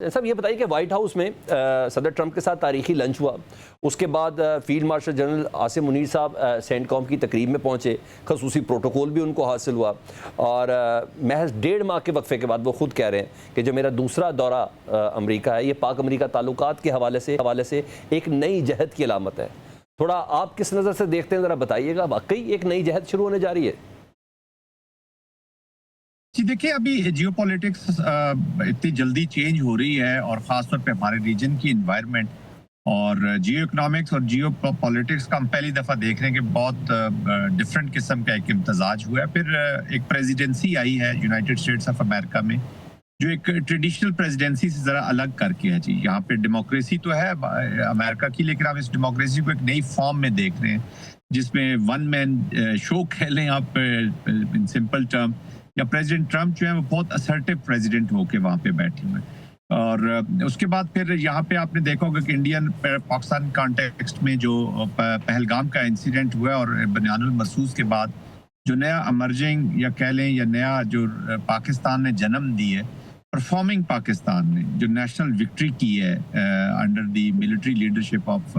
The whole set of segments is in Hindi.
साहब ये बताइए कि व्हाइट हाउस में सदर ट्रंप के साथ तारीखी लंच हुआ। उसके बाद field marshal general Asim Munir साहब सेंटकॉम की तकरीब में पहुंचे। खसूसी प्रोटोकॉल भी उनको हासिल हुआ और महज 1.5 माह के वक्फे के बाद वो खुद कह रहे हैं कि जो मेरा दूसरा दौरा अमेरिका है ये पाक अमेरिका ताल्लुकात के हवाले से एक नई जहद की अलामत है। थोड़ा आप किस नज़र से देखते हैं, ज़रा बताइएगा, वाकई एक नई जहद शुरू होने जा रही है? जी देखिए, अभी जियो पॉलिटिक्स इतनी जल्दी चेंज हो रही है और ख़ासतौर पे हमारे रीजन की इन्वायरमेंट और जियो इकोनॉमिक्स और जियो पॉलिटिक्स का हम पहली दफ़ा देख रहे हैं कि बहुत डिफरेंट किस्म का एक इम्तजाज हुआ है। फिर एक प्रेसिडेंसी आई है यूनाइटेड स्टेट्स ऑफ अमेरिका में, जो एक ट्रेडिशनल प्रेसिडेंसी से ज़रा अलग करके है। जी, यहाँ पे डेमोक्रेसी तो है अमेरिका की, लेकिन हम इस डेमोक्रेसी को एक नई फॉर्म में देख रहे हैं, जिसमें वन मैन शो कह लें आप इन सिंपल टर्म, या प्रेसिडेंट ट्रम्प जो है वो बहुत असर्टिव प्रेसिडेंट होके वहाँ पे बैठे हुए हैं। और उसके बाद फिर यहाँ पे आपने देखा होगा कि इंडियन पाकिस्तान कॉन्टेक्स्ट में जो पहलगाम का इंसिडेंट हुआ और बनियानुल मरसूस के बाद जो नया अमर्जिंग या कह लें या नया जो पाकिस्तान ने जन्म दी है, परफॉर्मिंग पाकिस्तान ने जो नेशनल विक्ट्री की है under the military leadership of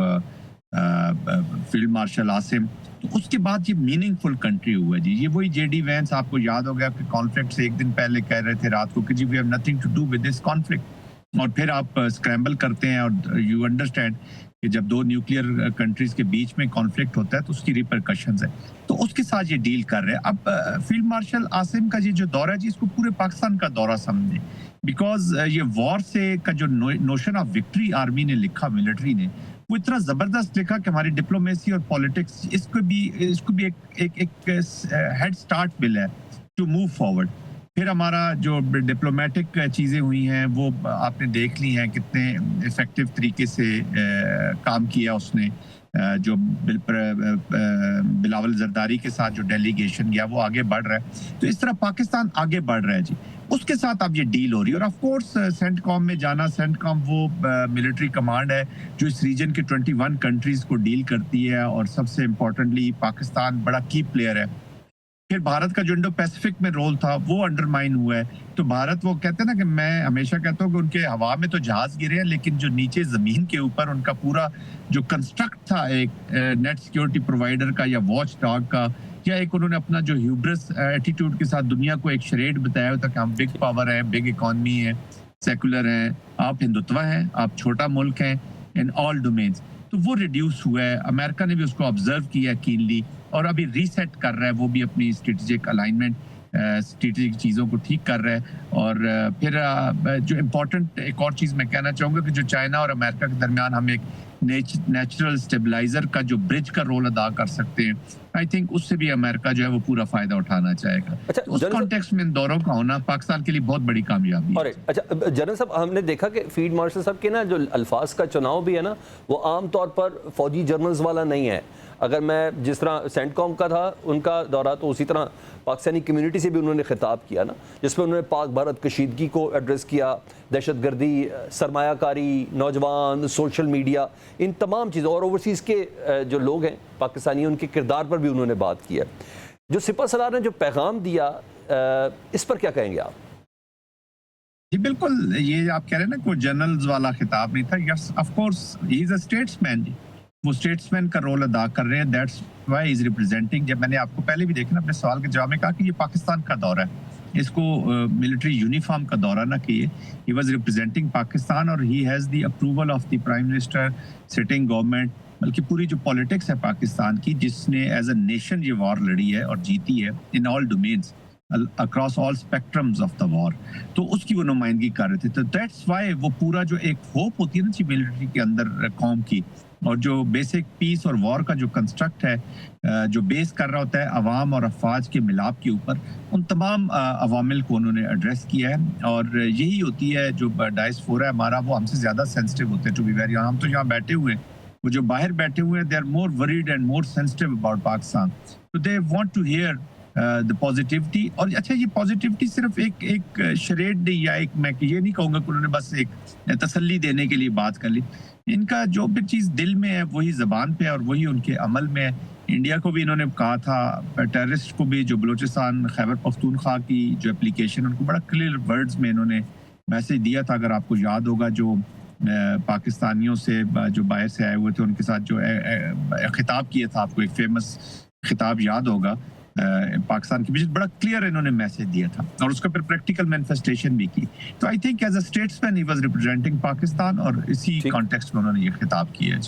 field marshal Asim, तो उसके बाद ये मीनिंगफुल कंट्री हुआ जी। ये वही जेडी वैंस, आपको याद हो गया कि कॉन्फ्लिक्ट से एक दिन पहले कह रहे थे रात को कि जी we have nothing to do with this conflict, और फिर आप स्क्रैम्बल करते हैं और यू अंडरस्टैंड कि जब दो न्यूक्लियर कंट्रीज के बीच में कॉन्फ्लिक्ट होता है तो उसकी रिपरकशंस है, तो उसके साथ ये डील कर रहे हैं। अब फील्ड मार्शल आसिम का ये जो दौरा है जी, इसको पूरे पाकिस्तान का दौरा समझे, बिकॉज ये वॉर से का जो नोशन ऑफ विक्ट्री आर्मी ने लिखा, मिलिट्री ने, वो इतना जबरदस्त लिखा कि हमारी डिप्लोमेसी और पॉलिटिक्स इसको भी एक हेड स्टार्ट मिला है टू मूव फॉरवर्ड। फिर हमारा जो डिप्लोमेटिक चीज़ें हुई हैं वो आपने देख ली हैं, कितने इफेक्टिव तरीके से काम किया उसने। जो बिलावल जरदारी के साथ जो डेलीगेशन गया वो आगे बढ़ रहा है, तो इस तरह पाकिस्तान आगे बढ़ रहा है जी। उसके साथ अब ये डील हो रही है और ऑफ कोर्स सेंटकॉम में जाना, सेंटकॉम वो मिलिट्री कमांड है जो इस रीजन के 21 कंट्रीज को डील करती है और सबसे इम्पोर्टेंटली पाकिस्तान बड़ा की प्लेयर है। फिर भारत का जो इंडो पैसिफिक में रोल था वो अंडरमाइन हुआ है, तो भारत, वो कहते हैं ना कि मैं हमेशा कहता हूँ कि उनके हवा में तो जहाज गिरे हैं, लेकिन जो नीचे जमीन के ऊपर उनका पूरा जो कंस्ट्रक्ट था एक नेट सिक्योरिटी प्रोवाइडर का या वॉच डॉग का, या एक उन्होंने अपना जो ह्यूब्रिस एटीट्यूड के साथ दुनिया को एक शरेड बताया था कि हम बिग पावर है, बिग इकोनॉमी है, सेकुलर है, आप हिंदुत्व हैं, आप छोटा मुल्क हैं इन ऑल डोमेन्स, तो वो रिड्यूस हुआ है। अमेरिका ने भी उसको ऑब्जर्व किया कीनली और अभी रीसेट कर रहा है, वो भी अपनी स्ट्रेटेजिक अलाइनमेंट, स्ट्रेटेजिक चीज़ों को ठीक कर रहा है। और फिर जो इम्पोर्टेंट एक और चीज़ मैं कहना चाहूँगा कि जो चाइना और अमेरिका के दरमियान हम एक नेचुरल स्टेबलाइजर का जो ब्रिज का रोल अदा कर सकते हैं, आई थिंक उससे भी अमेरिका जो है वो पूरा फायदा उठाना चाहेगा। अच्छा, तो उस कॉन्टेक्स्ट में इन दौरों का होना पाकिस्तान के लिए बहुत बड़ी कामयाबी है। अच्छा जनरल साहब, हमने देखा कि फील्ड मार्शल साहब के ना जो अल्फाज का चुनाव भी है ना, वो आम तौर पर फौजी जर्नल्स वाला नहीं है। अगर मैं जिस तरह सेंटकॉम का था उनका दौरा, तो उसी तरह पाकिस्तानी कम्युनिटी से भी उन्होंने खिताब किया ना, जिसमें उन्होंने पाक भारत कशीदगी को एड्रेस किया, दहशतगर्दी, सरमायाकारी, नौजवान, सोशल मीडिया, इन तमाम चीज़ों, और ओवरसीज़ के जो लोग हैं पाकिस्तानी, उनके किरदार पर भी उन्होंने बात की है। जो सिपह सलार ने जो पैगाम दिया, इस पर क्या कहेंगे आप? जी बिल्कुल, ये आप कह रहे हैं ना कोई जर्नल्स वाला खिताब नहीं था। Yes of course he is a statesman जी, वो स्टेट्समैन का रोल अदा कर रहे हैं, that's why he is representing. जब मैंने आपको पहले भी देखा ना अपने सवाल के जवाब में कहा कि ये पाकिस्तान का दौरा है, इसको मिलिट्री यूनिफॉर्म का दौरा ना किए, ही वाज रिप्रेजेंटिंग पाकिस्तान और he has the approval of the prime minister, sitting government, बल्कि पूरी जो पॉलिटिक्स है पाकिस्तान की, जिसने एज अ नेशन ये वॉर लड़ी है और जीती है in all domains across all spectrums of the war, तो उसकी वो नुमाइंदगी कर रहे थे। तो दैट्स व्हाई वो पूरा जो एक होप होती है ना मिलिट्री के अंदर कौम की, और जो बेसिक पीस और वॉर का जो कंस्ट्रक्ट है जो बेस कर रहा होता है अवाम और अफवाज के मिलाप के ऊपर, उन तमाम अवामिल को उन्होंने एड्रेस किया है। और यही होती है जो डायस्पोरा है हमारा, वो हमसे ज़्यादा सेंसिटिव होते हैं टू बी वेरी। हम तो यहाँ बैठे हुए हैं, वो जो बाहर बैठे हुए हैं, they are more worried and more sensitive about Pakistan, तो they want to hear the positivity. और अच्छा, ये पॉजिटिविटी सिर्फ एक शरेड या एक, मैं ये नहीं कहूँगा कि उन्होंने बस एक तसल्ली देने के लिए बात कर ली, इनका जो भी चीज़ दिल में है वही ज़बान पे है और वही उनके अमल में है। इंडिया को भी इन्होंने कहा था, टेररिस्ट को भी, जो बलूचिस्तान खैबर पख्तूनख्वा की जो एप्लीकेशन, उनको बड़ा क्लियर वर्ड्स में इन्होंने मैसेज दिया था, अगर आपको याद होगा, जो पाकिस्तानियों से जो बाहर से आए हुए थे उनके साथ जो खिताब किया था, आपको एक फेमस खिताब याद होगा पाकिस्तान के बीच, बड़ा क्लियर इन्होंने मैसेज दिया था और उसका फिर प्रैक्टिकल मैनिफेस्टेशन भी की। तो I think as a statesman he was representing Pakistan और इसी ठीक। कॉन्टेक्स्ट में उन्होंने ये खिताब किया है।